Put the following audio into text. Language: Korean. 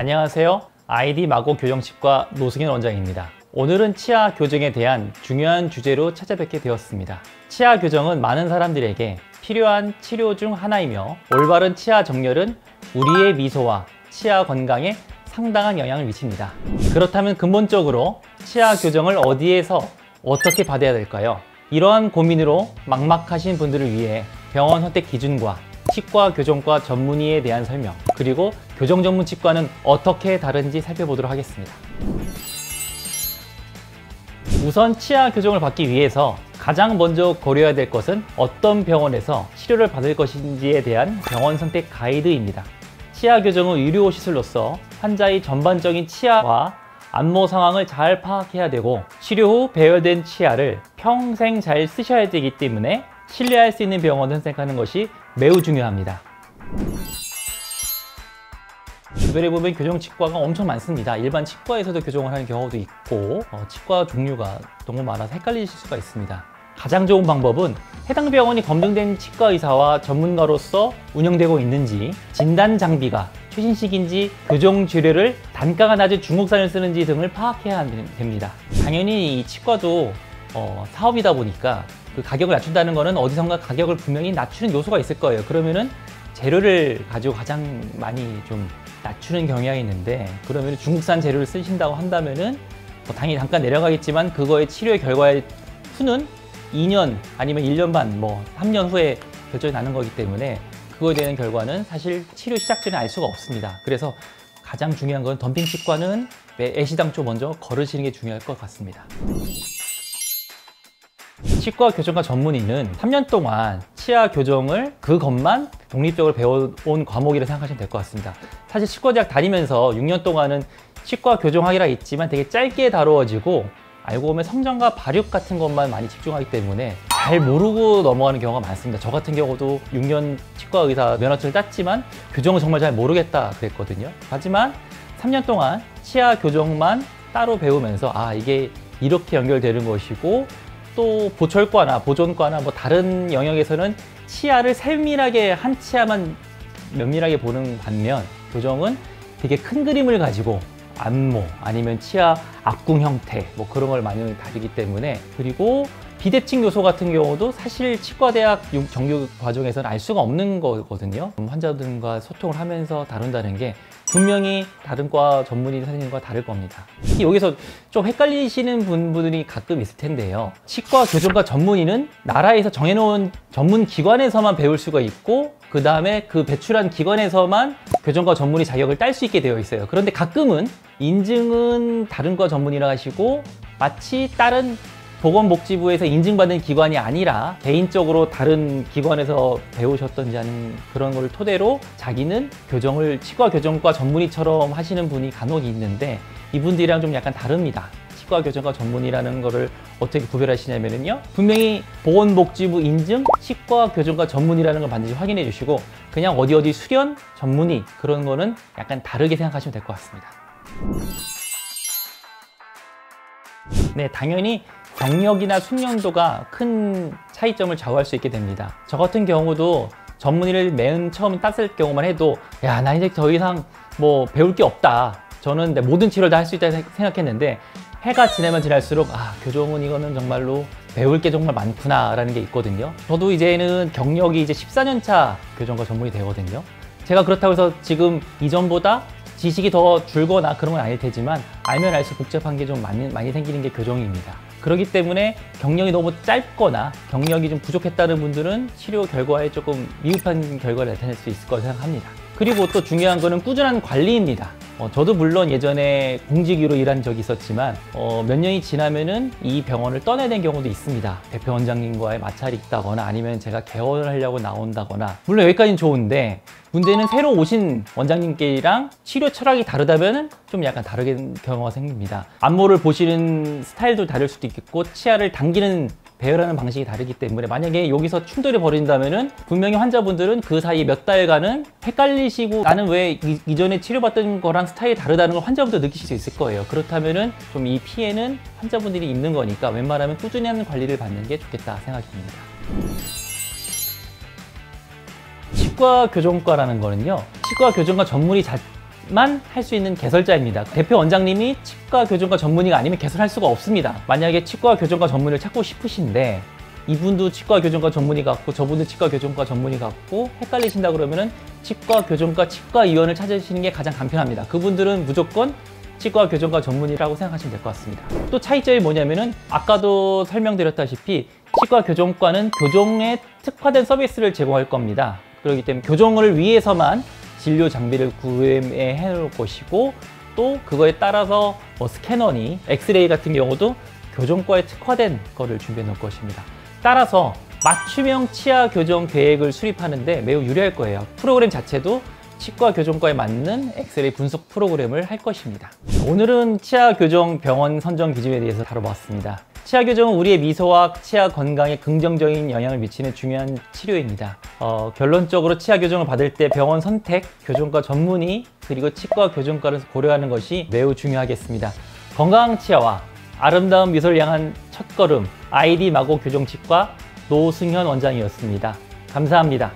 안녕하세요. 아이디 마고 교정치과 노승현 원장입니다. 오늘은 치아 교정에 대한 중요한 주제로 찾아뵙게 되었습니다. 치아 교정은 많은 사람들에게 필요한 치료 중 하나이며 올바른 치아 정렬은 우리의 미소와 치아 건강에 상당한 영향을 미칩니다. 그렇다면 근본적으로 치아 교정을 어디에서 어떻게 받아야 될까요? 이러한 고민으로 막막하신 분들을 위해 병원 선택 기준과 치과 교정과 전문의에 대한 설명, 그리고 교정 전문 치과는 어떻게 다른지 살펴보도록 하겠습니다. 우선 치아 교정을 받기 위해서 가장 먼저 고려해야 될 것은 어떤 병원에서 치료를 받을 것인지에 대한 병원 선택 가이드입니다. 치아 교정은 의료 시술로서 환자의 전반적인 치아와 안모 상황을 잘 파악해야 되고 치료 후 배열된 치아를 평생 잘 쓰셔야 되기 때문에 신뢰할 수 있는 병원을 선택하는 것이 매우 중요합니다. 주변에 보면 교정치과가 엄청 많습니다. 일반 치과에서도 교정을 하는 경우도 있고 치과 종류가 너무 많아서 헷갈리실 수가 있습니다. 가장 좋은 방법은 해당 병원이 검증된 치과 의사와 전문가로서 운영되고 있는지, 진단 장비가 최신식인지, 교정 재료를 단가가 낮은 중국산을 쓰는지 등을 파악해야 됩니다. 당연히 이 치과도 사업이다 보니까 그 가격을 낮춘다는 거는 어디선가 가격을 분명히 낮추는 요소가 있을 거예요. 그러면은 재료를 가지고 가장 많이 좀 낮추는 경향이 있는데, 그러면 중국산 재료를 쓰신다고 한다면은 당연히 단가 내려가겠지만 그거의 치료의 결과의 후는 2년 아니면 1년 반, 3년 후에 결정이 나는 거기 때문에 그거에 대한 결과는 사실 치료 시작 전에 알 수가 없습니다. 그래서 가장 중요한 건 덤핑 치과는 애시당초 먼저 걸으시는 게 중요할 것 같습니다. 치과 교정과 전문의는 3년 동안 치아 교정을 그것만 독립적으로 배워온 과목이라 생각하시면 될 것 같습니다. 사실 치과대학 다니면서 6년 동안은 치과 교정학이라 있지만 되게 짧게 다루어지고 알고 보면 성전과 발육 같은 것만 많이 집중하기 때문에 잘 모르고 넘어가는 경우가 많습니다. 저 같은 경우도 6년 치과 의사 면허증을 땄지만 교정을 정말 잘 모르겠다 그랬거든요. 하지만 3년 동안 치아 교정만 따로 배우면서 이게 이렇게 연결되는 것이고, 또 보철과나 보존과나 다른 영역에서는 치아를 세밀하게 한 치아만 면밀하게 보는 반면 교정은 되게 큰 그림을 가지고 안모 아니면 치아 압궁 형태 그런 걸 많이 다루기 때문에, 그리고 비대칭 요소 같은 경우도 사실 치과대학 정규 과정에서는 알 수가 없는 거거든요. 환자들과 소통을 하면서 다룬다는 게 분명히 다른 과 전문의 선생님과 다를 겁니다. 여기서 좀 헷갈리시는 분들이 가끔 있을 텐데요. 치과 교정과 전문의는 나라에서 정해놓은 전문 기관에서만 배울 수가 있고, 그 다음에 그 배출한 기관에서만 교정과 전문의 자격을 딸 수 있게 되어 있어요. 그런데 가끔은 인증은 다른 과 전문의라 하시고 마치 다른 보건복지부에서 인증받은 기관이 아니라 개인적으로 다른 기관에서 배우셨던지 하는 그런 걸 토대로 자기는 교정을 치과 교정과 전문의처럼 하시는 분이 간혹 있는데, 이분들이랑 좀 약간 다릅니다. 치과 교정과 전문의라는 거를 어떻게 구별하시냐면요, 분명히 보건복지부 인증 치과 교정과 전문의라는 걸 반드시 확인해 주시고, 그냥 어디 수련 전문의 그런 거는 약간 다르게 생각하시면 될 것 같습니다. 네, 당연히 경력이나 숙련도가 큰 차이점을 좌우할 수 있게 됩니다. 저 같은 경우도 전문의를 맨 처음 땄을 경우만 해도 나 이제 더 이상 배울 게 없다, 저는 모든 치료를 다 할 수 있다 생각했는데, 해가 지나면 지날수록 교정은 이거는 정말로 배울 게 정말 많구나 라는 게 있거든요. 저도 이제는 경력이 이제 14년 차 교정과 전문의 되거든요. 제가 그렇다고 해서 지금 이전보다 지식이 더 줄거나 그런 건 아닐 테지만 알면 알수록 복잡한 게 좀 많이 생기는 게 교정입니다. 그렇기 때문에 경력이 너무 짧거나 경력이 좀 부족했다는 분들은 치료 결과에 조금 미흡한 결과를 나타낼 수 있을 거라 생각합니다. 그리고 또 중요한 거는 꾸준한 관리입니다. 저도 물론 예전에 공직으로 일한 적이 있었지만 몇 년이 지나면은 이 병원을 떠나야 되는 경우도 있습니다. 대표 원장님과의 마찰이 있다거나 아니면 제가 개원을 하려고 나온다거나, 물론 여기까지는 좋은데 문제는 새로 오신 원장님께랑 치료 철학이 다르다면 좀 약간 다르게 경우가 생깁니다. 안모를 보시는 스타일도 다를 수도 있겠고 치아를 당기는 배열하는 방식이 다르기 때문에 만약에 여기서 충돌이 벌어진다면은 분명히 환자분들은 그 사이 몇 달간은 헷갈리시고 나는 왜 이전에 치료받던 거랑 스타일이 다르다는 걸 환자분도 느끼실 수 있을 거예요. 그렇다면은 좀 이 피해는 환자분들이 입는 거니까 웬만하면 꾸준히 하는 관리를 받는 게 좋겠다 생각입니다. 치과 교정과라는 거는요, 치과 교정과 전문의 만 할 수 있는 개설자입니다. 대표 원장님이 치과 교정과 전문의가 아니면 개설할 수가 없습니다. 만약에 치과 교정과 전문의를 찾고 싶으신데 이분도 치과 교정과 전문의 같고 저분도 치과 교정과 전문의 같고 헷갈리신다 그러면은 치과 교정과 치과의원을 찾으시는 게 가장 간편합니다. 그분들은 무조건 치과 교정과 전문의라고 생각하시면 될 것 같습니다. 또 차이점이 뭐냐면은 아까도 설명드렸다시피 치과 교정과는 교정에 특화된 서비스를 제공할 겁니다. 그렇기 때문에 교정을 위해서만 진료 장비를 구매해 놓을 것이고 또 그거에 따라서 스캐너니 엑스레이 같은 경우도 교정과에 특화된 거를 준비해 놓을 것입니다. 따라서 맞춤형 치아 교정 계획을 수립하는데 매우 유리할 거예요. 프로그램 자체도 치과 교정과에 맞는 엑스레이 분석 프로그램을 할 것입니다. 오늘은 치아 교정 병원 선정 기준에 대해서 다뤄봤습니다. 치아 교정은 우리의 미소와 치아 건강에 긍정적인 영향을 미치는 중요한 치료입니다. 결론적으로 치아 교정을 받을 때 병원 선택, 교정과 전문의, 그리고 치과 교정과를 고려하는 것이 매우 중요하겠습니다. 건강한 치아와 아름다운 미소를 향한 첫걸음, 아이디 마고 교정치과 노승현 원장이었습니다. 감사합니다.